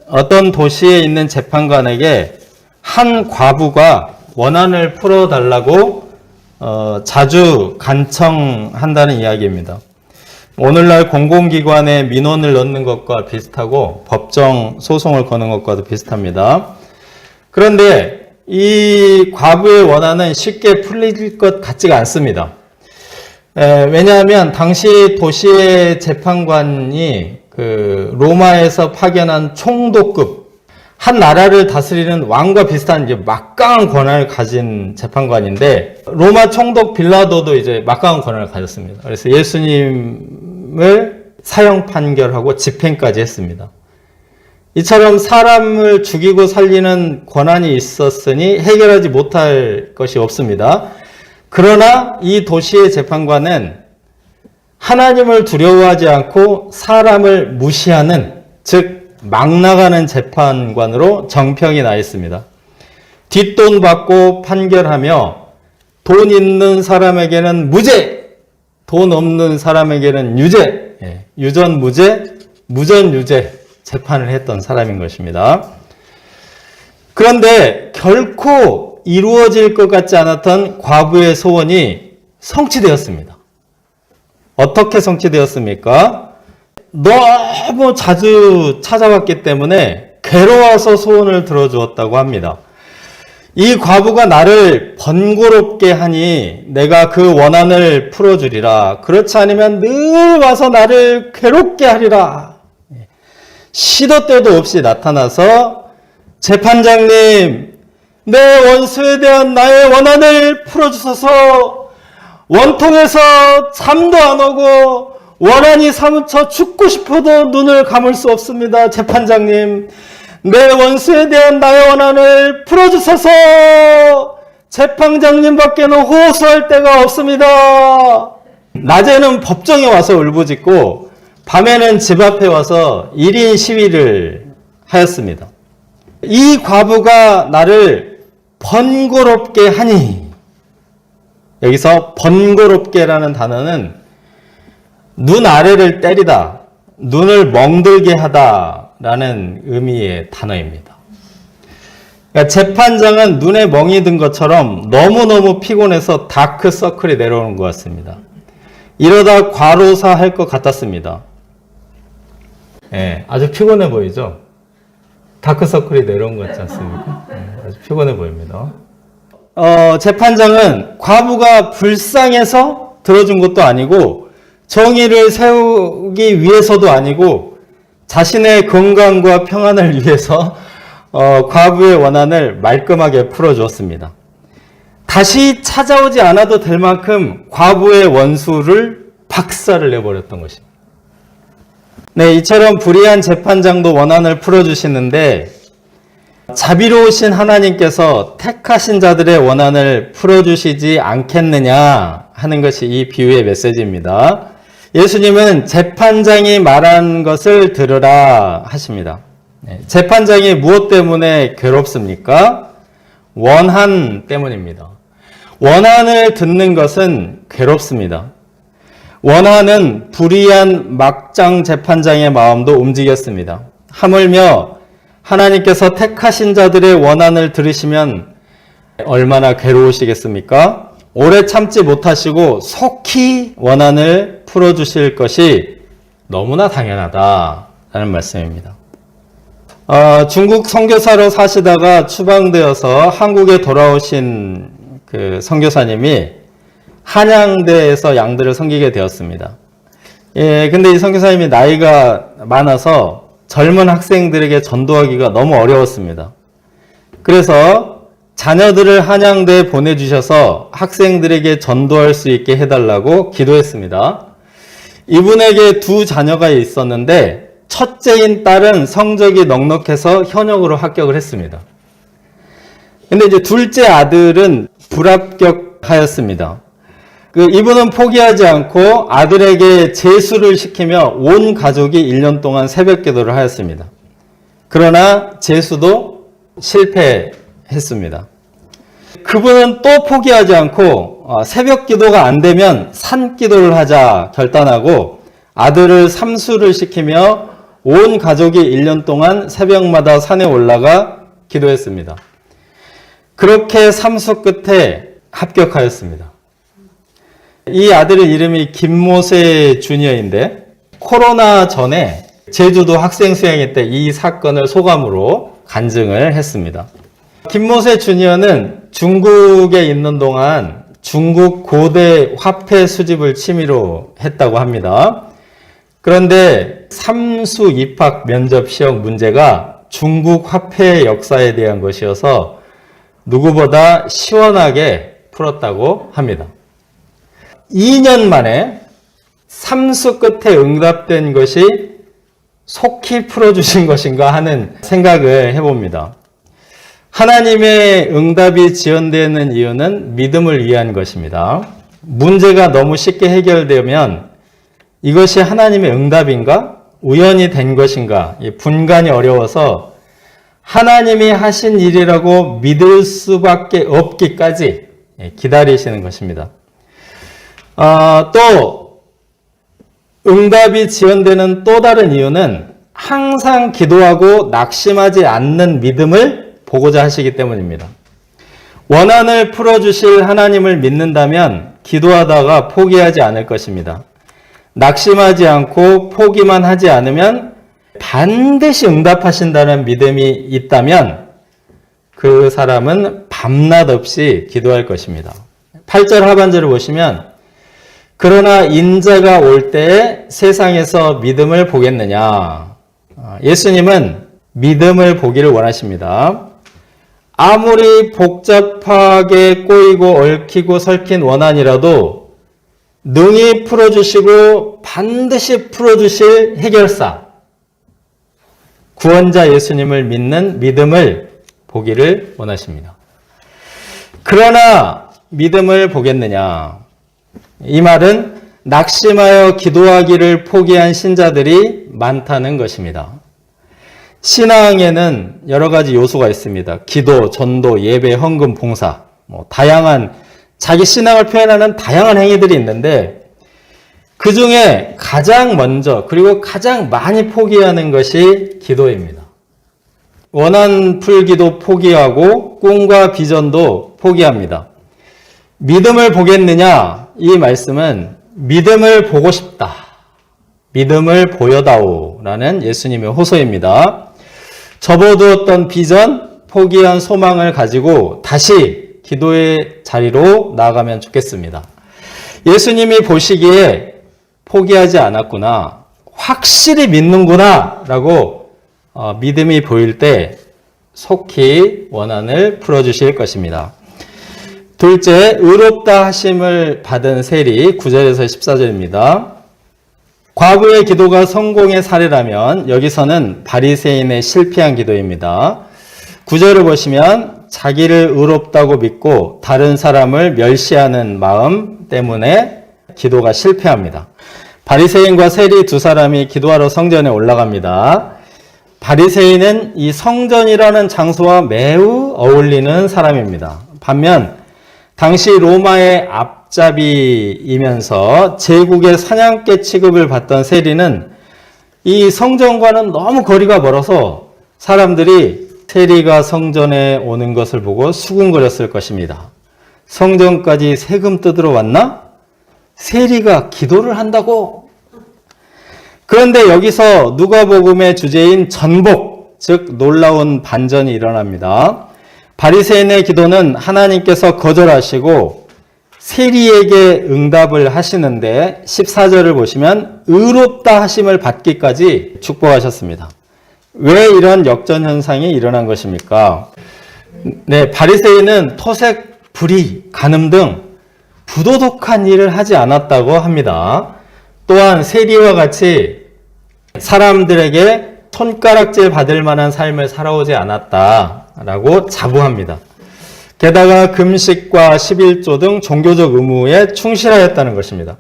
어떤 도시에 있는 재판관에게 한 과부가 원한을 풀어달라고 자주 간청한다는 이야기입니다. 오늘날 공공기관에 민원을 넣는 것과 비슷하고 법정 소송을 거는 것과도 비슷합니다. 그런데 이 과부의 원한은 쉽게 풀릴 것 같지가 않습니다. 왜냐하면 당시 도시의 재판관이 로마에서 파견한 총독급, 한 나라를 다스리는 왕과 비슷한 이제 막강한 권한을 가진 재판관인데, 로마 총독 빌라도도 이제 막강한 권한을 가졌습니다. 그래서 예수님을 사형 판결하고 집행까지 했습니다. 이처럼 사람을 죽이고 살리는 권한이 있었으니 해결하지 못할 것이 없습니다. 그러나 이 도시의 재판관은 하나님을 두려워하지 않고 사람을 무시하는, 즉 막 나가는 재판관으로 정평이 나 있습니다. 뒷돈 받고 판결하며 돈 있는 사람에게는 무죄, 돈 없는 사람에게는 유죄, 유전무죄, 무전유죄 재판을 했던 사람인 것입니다. 그런데 결코 이루어질 것 같지 않았던 과부의 소원이 성취되었습니다. 어떻게 성취되었습니까? 너무 자주 찾아왔기 때문에 괴로워서 소원을 들어주었다고 합니다. 이 과부가 나를 번거롭게 하니 내가 그 원한을 풀어주리라. 그렇지 않으면 늘 와서 나를 괴롭게 하리라. 시도 때도 없이 나타나서 재판장님, 내 원수에 대한 나의 원한을 풀어주소서. 원통에서 잠도 안 오고 원한이 사무쳐 죽고 싶어도 눈을 감을 수 없습니다. 재판장님, 내 원수에 대한 나의 원한을 풀어주소서. 재판장님밖에는 호소할 데가 없습니다. 낮에는 법정에 와서 울부짖고 밤에는 집 앞에 와서 1인 시위를 하였습니다. 이 과부가 나를 번거롭게 하니, 여기서 번거롭게라는 단어는 눈 아래를 때리다, 눈을 멍들게 하다라는 의미의 단어입니다. 그러니까 재판장은 눈에 멍이 든 것처럼 너무너무 피곤해서 다크서클이 내려오는 것 같습니다. 이러다 과로사 할 것 같았습니다. 아주 피곤해 보이죠? 다크서클이 내려온 것 같지 않습니까? 아주 피곤해 보입니다. 재판장은 과부가 불쌍해서 들어준 것도 아니고 정의를 세우기 위해서도 아니고 자신의 건강과 평안을 위해서 과부의 원한을 말끔하게 풀어주었습니다. 다시 찾아오지 않아도 될 만큼 과부의 원수를 박살을 내버렸던 것입니다. 네, 이처럼 불의한 재판장도 원한을 풀어주시는데 자비로우신 하나님께서 택하신 자들의 원한을 풀어주시지 않겠느냐 하는 것이 이 비유의 메시지입니다. 예수님은 재판장이 말한 것을 들으라 하십니다. 재판장이 무엇 때문에 괴롭습니까? 원한 때문입니다. 원한을 듣는 것은 괴롭습니다. 원한은 불의한 막장 재판장의 마음도 움직였습니다. 하물며 하나님께서 택하신 자들의 원한을 들으시면 얼마나 괴로우시겠습니까? 오래 참지 못하시고 속히 원한을 풀어주실 것이 너무나 당연하다라는 말씀입니다. 중국 선교사로 사시다가 추방되어서 한국에 돌아오신 그 선교사님이 한양대에서 양들을 섬기게 되었습니다. 근데 이 선교사님이 나이가 많아서 젊은 학생들에게 전도하기가 너무 어려웠습니다. 그래서 자녀들을 한양대에 보내주셔서 학생들에게 전도할 수 있게 해달라고 기도했습니다. 이분에게 두 자녀가 있었는데 첫째인 딸은 성적이 넉넉해서 현역으로 합격을 했습니다. 근데 이제 둘째 아들은 불합격하였습니다. 이분은 포기하지 않고 아들에게 재수를 시키며 온 가족이 1년 동안 새벽 기도를 하였습니다. 그러나 재수도 실패했습니다. 그분은 또 포기하지 않고 새벽 기도가 안 되면 산 기도를 하자 결단하고 아들을 삼수를 시키며 온 가족이 1년 동안 새벽마다 산에 올라가 기도했습니다. 그렇게 삼수 끝에 합격하였습니다. 이 아들의 이름이 김모세 주니어인데 코로나 전에 제주도 학생 수행회 때 이 사건을 소감으로 간증을 했습니다. 김모세 주니어는 중국에 있는 동안 중국 고대 화폐 수집을 취미로 했다고 합니다. 그런데 삼수 입학 면접 시험 문제가 중국 화폐 역사에 대한 것이어서 누구보다 시원하게 풀었다고 합니다. 2년 만에 삼수 끝에 응답된 것이 속히 풀어주신 것인가 하는 생각을 해봅니다. 하나님의 응답이 지연되는 이유는 믿음을 위한 것입니다. 문제가 너무 쉽게 해결되면 이것이 하나님의 응답인가? 우연이 된 것인가? 분간이 어려워서 하나님이 하신 일이라고 믿을 수밖에 없기까지 기다리시는 것입니다. 또 응답이 지연되는 또 다른 이유는 항상 기도하고 낙심하지 않는 믿음을 보고자 하시기 때문입니다. 원한을 풀어주실 하나님을 믿는다면 기도하다가 포기하지 않을 것입니다. 낙심하지 않고 포기만 하지 않으면 반드시 응답하신다는 믿음이 있다면 그 사람은 밤낮 없이 기도할 것입니다. 8절 하반절을 보시면 그러나 인자가 올 때에 세상에서 믿음을 보겠느냐. 예수님은 믿음을 보기를 원하십니다. 아무리 복잡하게 꼬이고 얽히고 설킨 원한이라도 능히 풀어주시고 반드시 풀어주실 해결사, 구원자 예수님을 믿는 믿음을 보기를 원하십니다. 그러나 믿음을 보겠느냐. 이 말은 낙심하여 기도하기를 포기한 신자들이 많다는 것입니다. 신앙에는 여러 가지 요소가 있습니다. 기도, 전도, 예배, 헌금, 봉사, 다양한 자기 신앙을 표현하는 다양한 행위들이 있는데 그 중에 가장 먼저 그리고 가장 많이 포기하는 것이 기도입니다. 원한 풀기도 포기하고 꿈과 비전도 포기합니다. 믿음을 보겠느냐? 이 말씀은 믿음을 보고 싶다. 믿음을 보여다오 라는 예수님의 호소입니다. 접어두었던 비전, 포기한 소망을 가지고 다시 기도의 자리로 나아가면 좋겠습니다. 예수님이 보시기에 포기하지 않았구나, 확실히 믿는구나 라고 믿음이 보일 때 속히 원한을 풀어주실 것입니다. 둘째, 의롭다 하심을 받은 세리 9절에서 14절입니다. 과거의 기도가 성공의 사례라면 여기서는 바리새인의 실패한 기도입니다. 9절을 보시면 자기를 의롭다고 믿고 다른 사람을 멸시하는 마음 때문에 기도가 실패합니다. 바리새인과 세리 두 사람이 기도하러 성전에 올라갑니다. 바리새인은 이 성전이라는 장소와 매우 어울리는 사람입니다. 반면 당시 로마의 앞잡이이면서 제국의 사냥개 취급을 받던 세리는 이 성전과는 너무 거리가 멀어서 사람들이 세리가 성전에 오는 것을 보고 수군거렸을 것입니다. 성전까지 세금 뜯으러 왔나? 세리가 기도를 한다고? 그런데 여기서 누가복음의 주제인 전복, 즉 놀라운 반전이 일어납니다. 바리새인의 기도는 하나님께서 거절하시고 세리에게 응답을 하시는데 14절을 보시면 의롭다 하심을 받기까지 축복하셨습니다. 왜 이런 역전 현상이 일어난 것입니까? 네, 바리새인은 토색, 불의, 간음 등 부도덕한 일을 하지 않았다고 합니다. 또한 세리와 같이 사람들에게 손가락질 받을 만한 삶을 살아오지 않았다라고 자부합니다. 게다가 금식과 11조 등 종교적 의무에 충실하였다는 것입니다.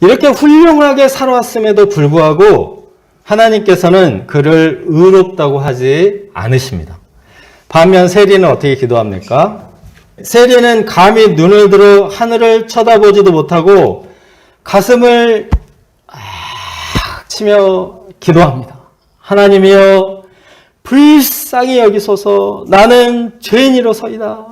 이렇게 훌륭하게 살아왔음에도 불구하고 하나님께서는 그를 의롭다고 하지 않으십니다. 반면 세리는 어떻게 기도합니까? 세리는 감히 눈을 들어 하늘을 쳐다보지도 못하고 가슴을 치며 기도합니다. 하나님이여 불쌍히 여기소서 나는 죄인이로소이다.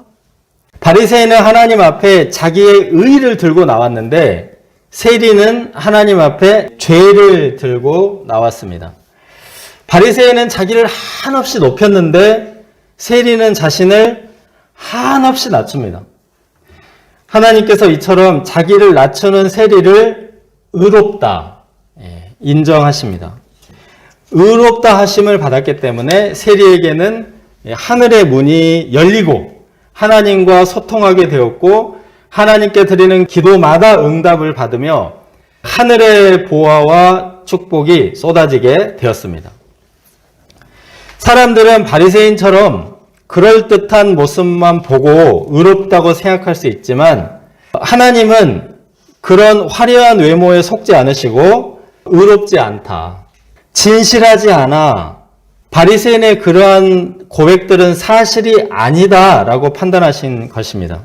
바리새인은 하나님 앞에 자기의 의의를 들고 나왔는데 세리는 하나님 앞에 죄를 들고 나왔습니다. 바리새인은 자기를 한없이 높였는데 세리는 자신을 한없이 낮춥니다. 하나님께서 이처럼 자기를 낮추는 세리를 의롭다 인정하십니다. 의롭다 하심을 받았기 때문에 세리에게는 하늘의 문이 열리고 하나님과 소통하게 되었고 하나님께 드리는 기도마다 응답을 받으며 하늘의 보화와 축복이 쏟아지게 되었습니다. 사람들은 바리새인처럼 그럴듯한 모습만 보고 의롭다고 생각할 수 있지만 하나님은 그런 화려한 외모에 속지 않으시고 의롭지 않다, 진실하지 않아, 바리새인의 그러한 고백들은 사실이 아니다라고 판단하신 것입니다.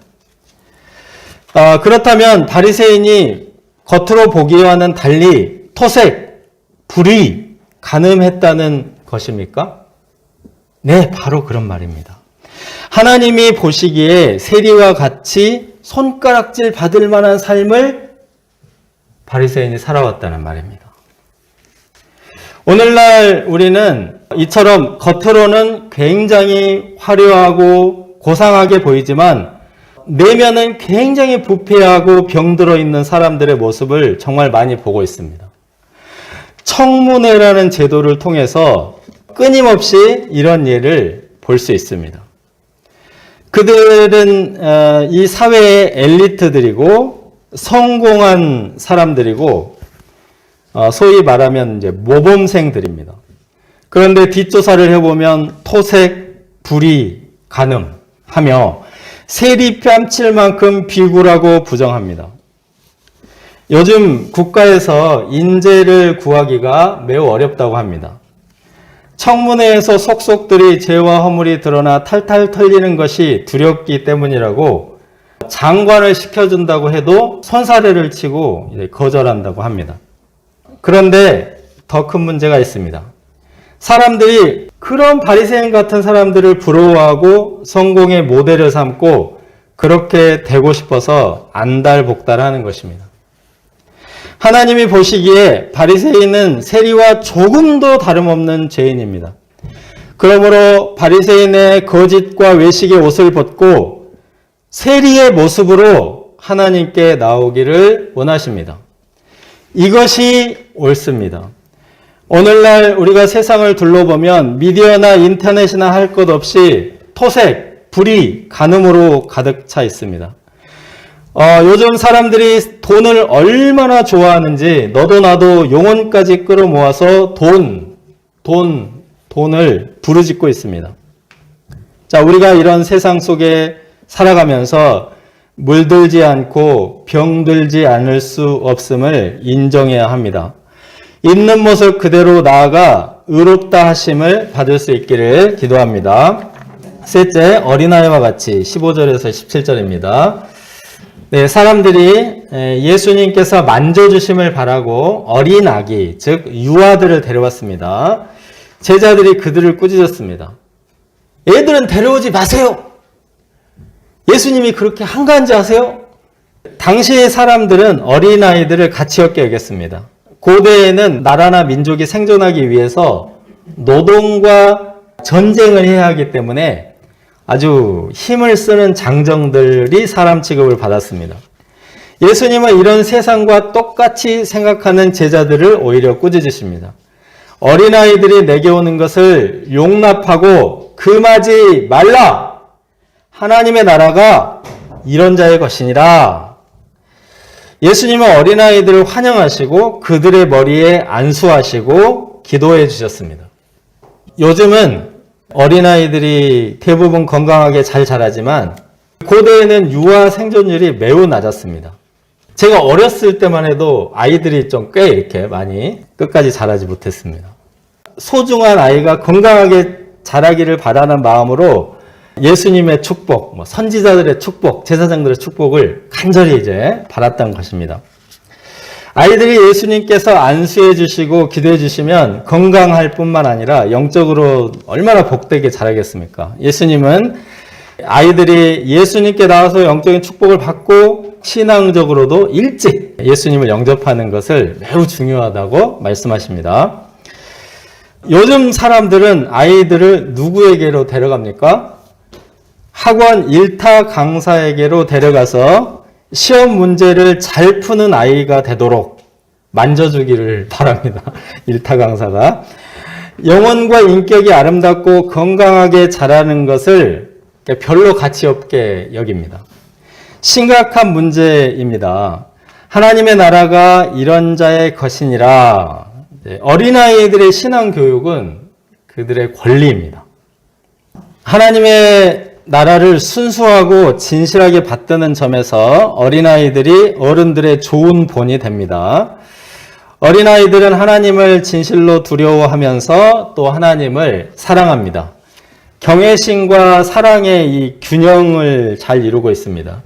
그렇다면 바리새인이 겉으로 보기와는 달리 토색, 불의, 간음했다는 것입니까? 네, 바로 그런 말입니다. 하나님이 보시기에 세리와 같이 손가락질 받을 만한 삶을 바리새인이 살아왔다는 말입니다. 오늘날 우리는 이처럼 겉으로는 굉장히 화려하고 고상하게 보이지만 내면은 굉장히 부패하고 병들어 있는 사람들의 모습을 정말 많이 보고 있습니다. 청문회라는 제도를 통해서 끊임없이 이런 예를 볼 수 있습니다. 그들은 이 사회의 엘리트들이고 성공한 사람들이고 소위 말하면 이제 모범생들입니다. 그런데 뒷조사를 해보면 토색, 불의, 간음하며 세리 뺨칠 만큼 비굴하고 부정합니다. 요즘 국가에서 인재를 구하기가 매우 어렵다고 합니다. 청문회에서 속속들이 죄와 허물이 드러나 탈탈 털리는 것이 두렵기 때문이라고 장관을 시켜준다고 해도 손사래를 치고 거절한다고 합니다. 그런데 더 큰 문제가 있습니다. 사람들이 그런 바리새인 같은 사람들을 부러워하고 성공의 모델을 삼고 그렇게 되고 싶어서 안달복달하는 것입니다. 하나님이 보시기에 바리새인은 세리와 조금도 다름없는 죄인입니다. 그러므로 바리새인의 거짓과 외식의 옷을 벗고 세리의 모습으로 하나님께 나오기를 원하십니다. 이것이 옳습니다. 오늘날 우리가 세상을 둘러보면 미디어나 인터넷이나 할 것 없이 토색, 불의, 간음으로 가득 차 있습니다. 요즘 사람들이 돈을 얼마나 좋아하는지 너도 나도 용언까지 끌어모아서 돈을 부르짖고 있습니다. 자, 우리가 이런 세상 속에 살아가면서 물들지 않고 병들지 않을 수 없음을 인정해야 합니다. 있는 모습 그대로 나아가 의롭다 하심을 받을 수 있기를 기도합니다. 셋째, 어린아이와 같이 15절에서 17절입니다. 네, 사람들이 예수님께서 만져주심을 바라고 어린 아기, 즉 유아들을 데려왔습니다. 제자들이 그들을 꾸짖었습니다. 애들은 데려오지 마세요. 예수님이 그렇게 한가한지 아세요? 당시의 사람들은 어린아이들을 가치없게 여겼습니다. 고대에는 나라나 민족이 생존하기 위해서 노동과 전쟁을 해야 하기 때문에 아주 힘을 쓰는 장정들이 사람 취급을 받았습니다. 예수님은 이런 세상과 똑같이 생각하는 제자들을 오히려 꾸짖으십니다. 어린아이들이 내게 오는 것을 용납하고 금하지 말라. 하나님의 나라가 이런 자의 것이니라. 예수님은 어린아이들을 환영하시고 그들의 머리에 안수하시고 기도해 주셨습니다. 요즘은 어린아이들이 대부분 건강하게 잘 자라지만 고대에는 유아 생존율이 매우 낮았습니다. 제가 어렸을 때만 해도 아이들이 좀 꽤 이렇게 많이 끝까지 자라지 못했습니다. 소중한 아이가 건강하게 자라기를 바라는 마음으로 예수님의 축복, 선지자들의 축복, 제사장들의 축복을 간절히 이제 받았던 것입니다. 아이들이 예수님께서 안수해 주시고 기도해 주시면 건강할 뿐만 아니라 영적으로 얼마나 복되게 자라겠습니까? 예수님은 아이들이 예수님께 나와서 영적인 축복을 받고 신앙적으로도 일찍 예수님을 영접하는 것을 매우 중요하다고 말씀하십니다. 요즘 사람들은 아이들을 누구에게로 데려갑니까? 학원 일타 강사에게로 데려가서 시험 문제를 잘 푸는 아이가 되도록 만져주기를 바랍니다. 일타 강사가. 영혼과 인격이 아름답고 건강하게 자라는 것을 별로 가치 없게 여깁니다. 심각한 문제입니다. 하나님의 나라가 이런 자의 것이니라. 어린아이들의 신앙교육은 그들의 권리입니다. 하나님의 나라를 순수하고 진실하게 받드는 점에서 어린아이들이 어른들의 좋은 본이 됩니다. 어린아이들은 하나님을 진실로 두려워하면서 또 하나님을 사랑합니다. 경외심과 사랑의 이 균형을 잘 이루고 있습니다.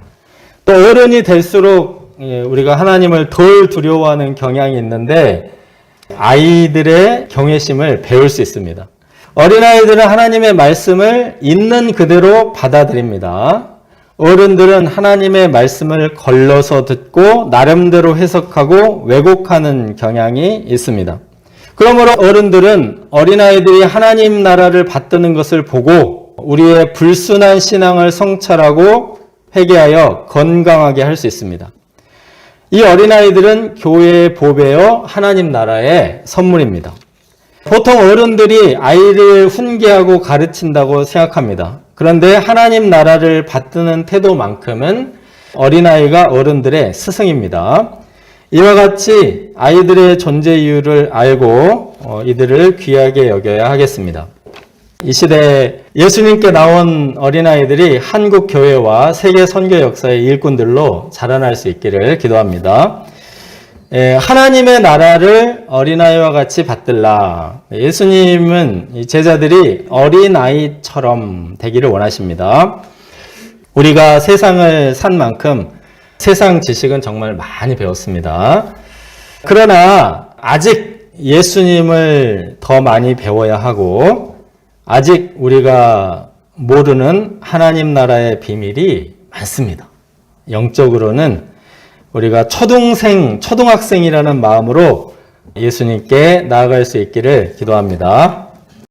또 어른이 될수록 우리가 하나님을 덜 두려워하는 경향이 있는데 아이들의 경외심을 배울 수 있습니다. 어린아이들은 하나님의 말씀을 있는 그대로 받아들입니다. 어른들은 하나님의 말씀을 걸러서 듣고 나름대로 해석하고 왜곡하는 경향이 있습니다. 그러므로 어른들은 어린아이들이 하나님 나라를 받드는 것을 보고 우리의 불순한 신앙을 성찰하고 회개하여 건강하게 할 수 있습니다. 이 어린아이들은 교회의 보배요 하나님 나라의 선물입니다. 보통 어른들이 아이를 훈계하고 가르친다고 생각합니다. 그런데 하나님 나라를 받드는 태도만큼은 어린아이가 어른들의 스승입니다. 이와 같이 아이들의 존재 이유를 알고 이들을 귀하게 여겨야 하겠습니다. 이 시대에 예수님께 나온 어린아이들이 한국 교회와 세계 선교 역사의 일꾼들로 자라날 수 있기를 기도합니다. 하나님의 나라를 어린아이와 같이 받들라. 예수님은 제자들이 어린아이처럼 되기를 원하십니다. 우리가 세상을 산 만큼 세상 지식은 정말 많이 배웠습니다. 그러나 아직 예수님을 더 많이 배워야 하고 아직 우리가 모르는 하나님 나라의 비밀이 많습니다. 영적으로는 우리가 초등학생이라는 마음으로 예수님께 나아갈 수 있기를 기도합니다.